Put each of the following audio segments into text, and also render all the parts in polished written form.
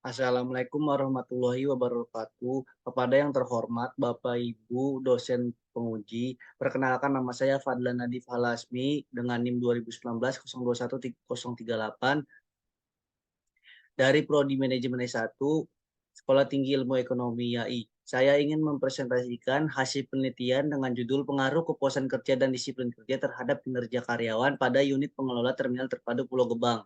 Assalamualaikum warahmatullahi wabarakatuh. Kepada yang terhormat Bapak Ibu dosen penguji, perkenalkan nama saya Fadlan Nadif Halasmi dengan NIM 2019 02102138 dari Prodi Manajemen S1 Sekolah Tinggi Ilmu Ekonomi YAI. Saya ingin mempresentasikan hasil penelitian dengan judul Pengaruh Kepuasan Kerja dan Disiplin Kerja terhadap Kinerja Karyawan pada Unit Pengelola Terminal Terpadu Pulau Gebang.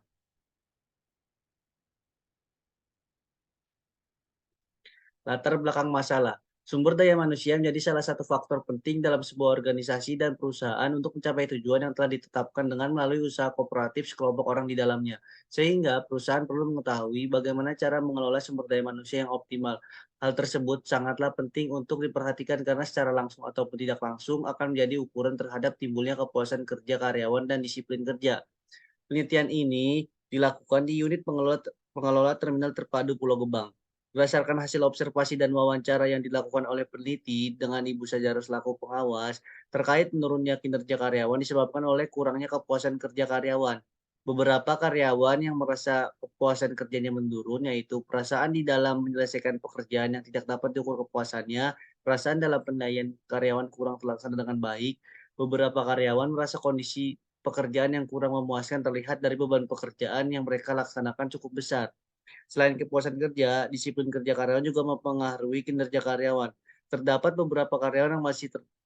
Latar belakang masalah. Sumber daya manusia menjadi salah satu faktor penting dalam sebuah organisasi dan perusahaan untuk mencapai tujuan yang telah ditetapkan dengan melalui usaha kooperatif sekelompok orang di dalamnya. Sehingga perusahaan perlu mengetahui bagaimana cara mengelola sumber daya manusia yang optimal. Hal tersebut sangatlah penting untuk diperhatikan karena secara langsung ataupun tidak langsung akan menjadi ukuran terhadap timbulnya kepuasan kerja karyawan dan disiplin kerja. Penelitian ini dilakukan di unit pengelola terminal terpadu Pulau Gebang. Berdasarkan hasil observasi dan wawancara yang dilakukan oleh peneliti dengan Ibu Sajaro selaku pengawas, terkait menurunnya kinerja karyawan disebabkan oleh kurangnya kepuasan kerja karyawan. Beberapa karyawan yang merasa kepuasan kerjanya menurun, yaitu perasaan di dalam menyelesaikan pekerjaan yang tidak dapat diukur kepuasannya, perasaan dalam pendayaan karyawan kurang terlaksana dengan baik, beberapa karyawan merasa kondisi pekerjaan yang kurang memuaskan terlihat dari beban pekerjaan yang mereka laksanakan cukup besar. Selain kepuasan kerja, disiplin kerja karyawan juga mempengaruhi kinerja karyawan. Terdapat beberapa karyawan yang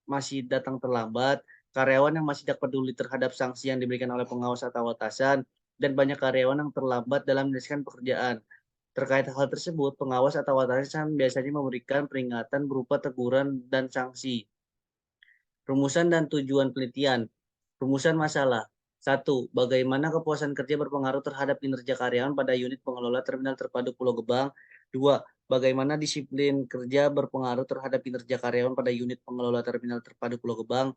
masih datang terlambat, karyawan yang masih tidak peduli terhadap sanksi yang diberikan oleh pengawas atau atasan, dan banyak karyawan yang terlambat dalam menyelesaikan pekerjaan. Terkait hal tersebut, pengawas atau atasan biasanya memberikan peringatan berupa teguran dan sanksi. Rumusan dan tujuan penelitian. Rumusan masalah. 1. Bagaimana kepuasan kerja berpengaruh terhadap kinerja karyawan pada unit pengelola terminal terpadu Pulau Gebang. 2. Bagaimana disiplin kerja berpengaruh terhadap kinerja karyawan pada unit pengelola terminal terpadu Pulau Gebang.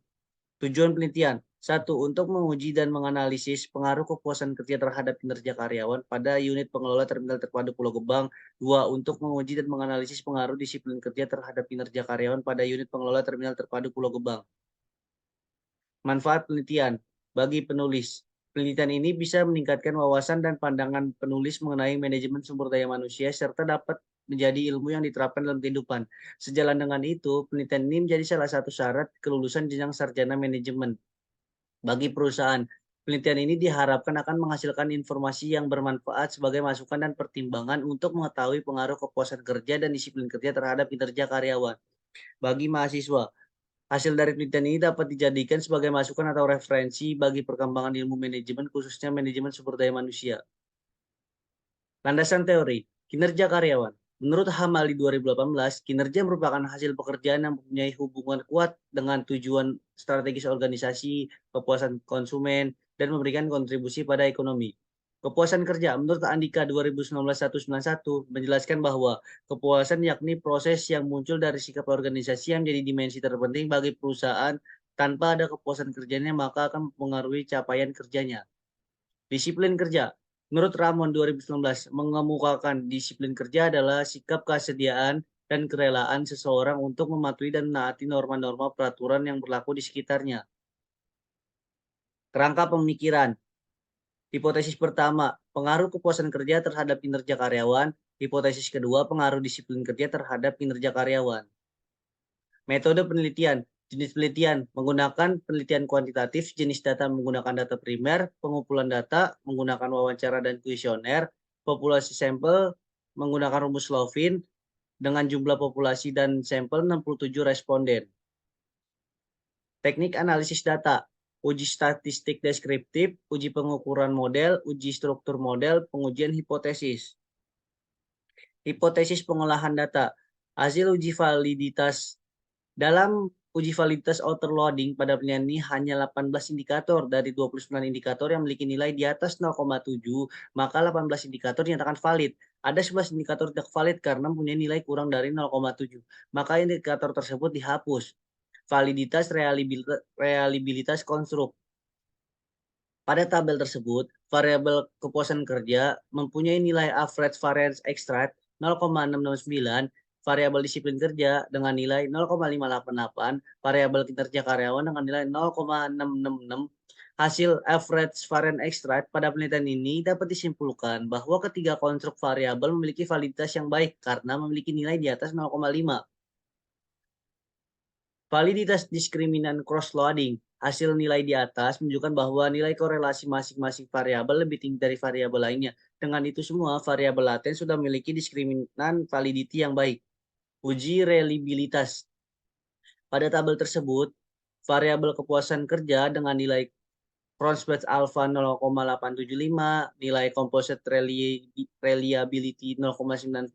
Tujuan penelitian. 1. Untuk menguji dan menganalisis pengaruh kepuasan kerja terhadap kinerja karyawan pada unit pengelola terminal terpadu Pulau Gebang. 2. Untuk menguji dan menganalisis pengaruh disiplin kerja terhadap kinerja karyawan pada unit pengelola terminal terpadu Pulau Gebang. Manfaat penelitian bagi penulis. Penelitian ini bisa meningkatkan wawasan dan pandangan penulis mengenai manajemen sumber daya manusia serta dapat menjadi ilmu yang diterapkan dalam kehidupan. Sejalan dengan itu, penelitian ini menjadi salah satu syarat kelulusan jenjang sarjana manajemen bagi perusahaan. Penelitian ini diharapkan akan menghasilkan informasi yang bermanfaat sebagai masukan dan pertimbangan untuk mengetahui pengaruh kepuasan kerja dan disiplin kerja terhadap kinerja karyawan. Bagi mahasiswa, hasil dari penelitian ini dapat dijadikan sebagai masukan atau referensi bagi perkembangan ilmu manajemen, khususnya manajemen sumber daya manusia. Landasan teori, kinerja karyawan. Menurut Hamali 2018, kinerja merupakan hasil pekerjaan yang mempunyai hubungan kuat dengan tujuan strategis organisasi, kepuasan konsumen, dan memberikan kontribusi pada ekonomi. Kepuasan kerja, menurut Andika 2019-191, menjelaskan bahwa kepuasan yakni proses yang muncul dari sikap organisasi yang menjadi dimensi terpenting bagi perusahaan. Tanpa ada kepuasan kerjanya, maka akan mempengaruhi capaian kerjanya. Disiplin kerja. Menurut Ramon 2019, mengemukakan disiplin kerja adalah sikap kesediaan dan kerelaan seseorang untuk mematuhi dan menaati norma-norma peraturan yang berlaku di sekitarnya. Kerangka pemikiran. Hipotesis pertama, pengaruh kepuasan kerja terhadap kinerja karyawan. Hipotesis kedua, pengaruh disiplin kerja terhadap kinerja karyawan. Metode penelitian. Jenis penelitian menggunakan penelitian kuantitatif, jenis data menggunakan data primer, pengumpulan data menggunakan wawancara dan kuesioner, populasi sampel menggunakan rumus Lovin dengan jumlah populasi dan sampel 67 responden. Teknik analisis data, uji statistik deskriptif, uji pengukuran model, uji struktur model, pengujian hipotesis. Hipotesis pengolahan data, hasil uji validitas. Dalam uji validitas outer loading pada penelitian ini hanya 18 indikator dari 29 indikator yang memiliki nilai di atas 0,7, maka 18 indikator dinyatakan valid. Ada 11 indikator tidak valid karena mempunyai nilai kurang dari 0,7, maka indikator tersebut dihapus. Validitas reliabilitas konstruk. Pada tabel tersebut, variabel kepuasan kerja mempunyai nilai average variance extract 0,669, variabel disiplin kerja dengan nilai 0,588, variabel kinerja karyawan dengan nilai 0,666, Hasil average variance extract pada penelitian ini dapat disimpulkan bahwa ketiga konstruk variabel memiliki validitas yang baik karena memiliki nilai di atas 0,5. Validitas diskriminan cross-loading. Hasil nilai di atas menunjukkan bahwa nilai korelasi masing-masing variabel lebih tinggi dari variabel lainnya. Dengan itu semua, variabel laten sudah memiliki diskriminan validity yang baik. Uji reliabilitas. Pada tabel tersebut, variabel kepuasan kerja dengan nilai Cronspach alpha 0,875, nilai composite reliability 0,90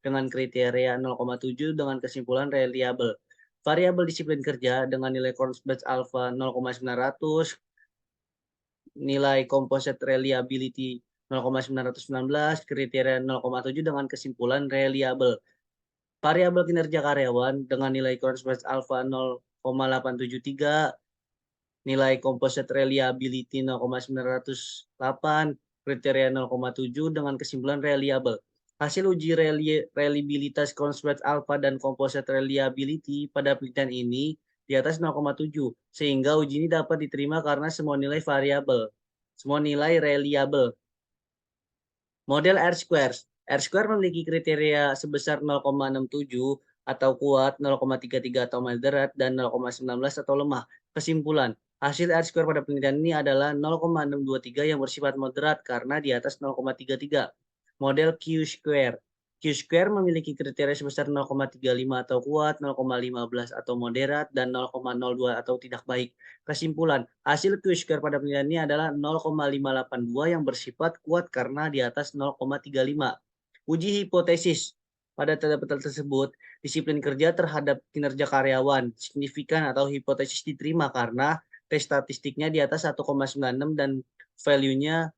dengan kriteria 0,7 dengan kesimpulan reliable. Variabel disiplin kerja dengan nilai Cronspach alpha 0,900, nilai composite reliability 0,919, kriteria 0,7 dengan kesimpulan reliable. Variabel kinerja karyawan dengan nilai Cronspach alpha 0,873, nilai composite reliability 0,908, kriteria 0,7 dengan kesimpulan reliable. Hasil uji reliabilitas Cronspach alpha dan composite reliability pada penelitian ini di atas 0,7, sehingga uji ini dapat diterima karena semua nilai variabel, semua nilai reliable. Model R-squares. R-square memiliki kriteria sebesar 0,67 atau kuat, 0,33 atau moderat, dan 0,19 atau lemah. Kesimpulan, hasil R-square pada penelitian ini adalah 0,623 yang bersifat moderat karena di atas 0,33. Model Q-square. Q-square memiliki kriteria sebesar 0,35 atau kuat, 0,15 atau moderat, dan 0,02 atau tidak baik. Kesimpulan, hasil Q-square pada penelitian ini adalah 0,582 yang bersifat kuat karena di atas 0,35. Uji hipotesis. Pada tabel tersebut, disiplin kerja terhadap kinerja karyawan signifikan atau hipotesis diterima karena tes statistiknya di atas 1,96 dan value-nya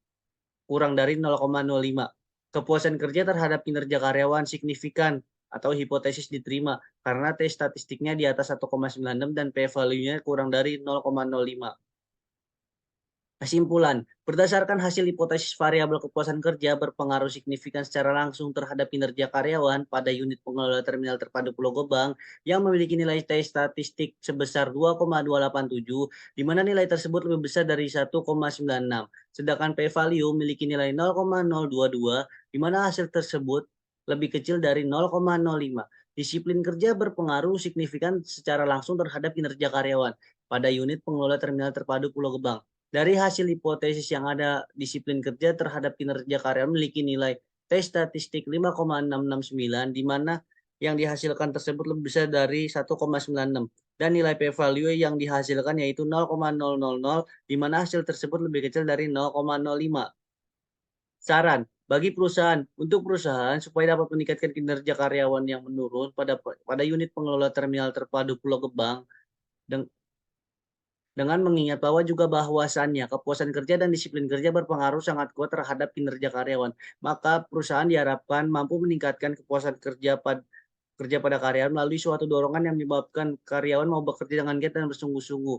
kurang dari 0,05. Kepuasan kerja terhadap kinerja karyawan signifikan atau hipotesis diterima karena tes statistiknya di atas 1,96 dan p-value-nya kurang dari 0,05. Kesimpulan, berdasarkan hasil hipotesis variabel kepuasan kerja berpengaruh signifikan secara langsung terhadap kinerja karyawan pada unit pengelola terminal terpadu Pulau Gebang yang memiliki nilai T statistik sebesar 2,287, di mana nilai tersebut lebih besar dari 1,96. Sedangkan p-value memiliki nilai 0,022, di mana hasil tersebut lebih kecil dari 0,05. Disiplin kerja berpengaruh signifikan secara langsung terhadap kinerja karyawan pada unit pengelola terminal terpadu Pulau Gebang. Dari hasil hipotesis yang ada, disiplin kerja terhadap kinerja karyawan memiliki nilai T statistik 5,669, di mana yang dihasilkan tersebut lebih besar dari 1,96. Dan nilai p-value yang dihasilkan yaitu 0,000, di mana hasil tersebut lebih kecil dari 0,05. Saran, bagi perusahaan, untuk perusahaan supaya dapat meningkatkan kinerja karyawan yang menurun pada unit pengelola terminal terpadu Pulau Gebang, dengan mengingat bahwa juga bahwasannya kepuasan kerja dan disiplin kerja berpengaruh sangat kuat terhadap kinerja karyawan. Maka perusahaan diharapkan mampu meningkatkan kepuasan kerja pada karyawan melalui suatu dorongan yang menyebabkan karyawan mau bekerja dengan giat dan bersungguh-sungguh.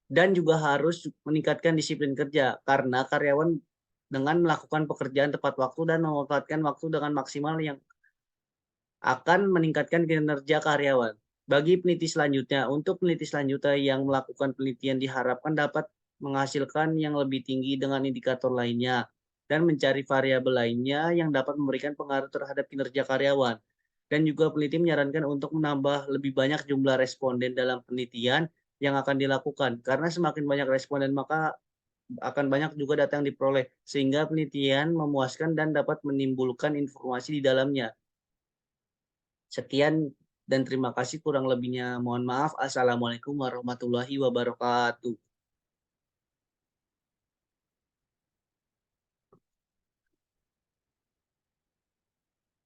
Dan juga harus meningkatkan disiplin kerja karena karyawan dengan melakukan pekerjaan tepat waktu dan memanfaatkan waktu dengan maksimal yang akan meningkatkan kinerja karyawan. Bagi peneliti selanjutnya, untuk peneliti selanjutnya yang melakukan penelitian diharapkan dapat menghasilkan yang lebih tinggi dengan indikator lainnya dan mencari variabel lainnya yang dapat memberikan pengaruh terhadap kinerja karyawan. Dan juga peneliti menyarankan untuk menambah lebih banyak jumlah responden dalam penelitian yang akan dilakukan. Karena semakin banyak responden maka akan banyak juga data yang diperoleh sehingga penelitian memuaskan dan dapat menimbulkan informasi di dalamnya. Sekian dan terima kasih, kurang lebihnya mohon maaf. Assalamualaikum warahmatullahi wabarakatuh.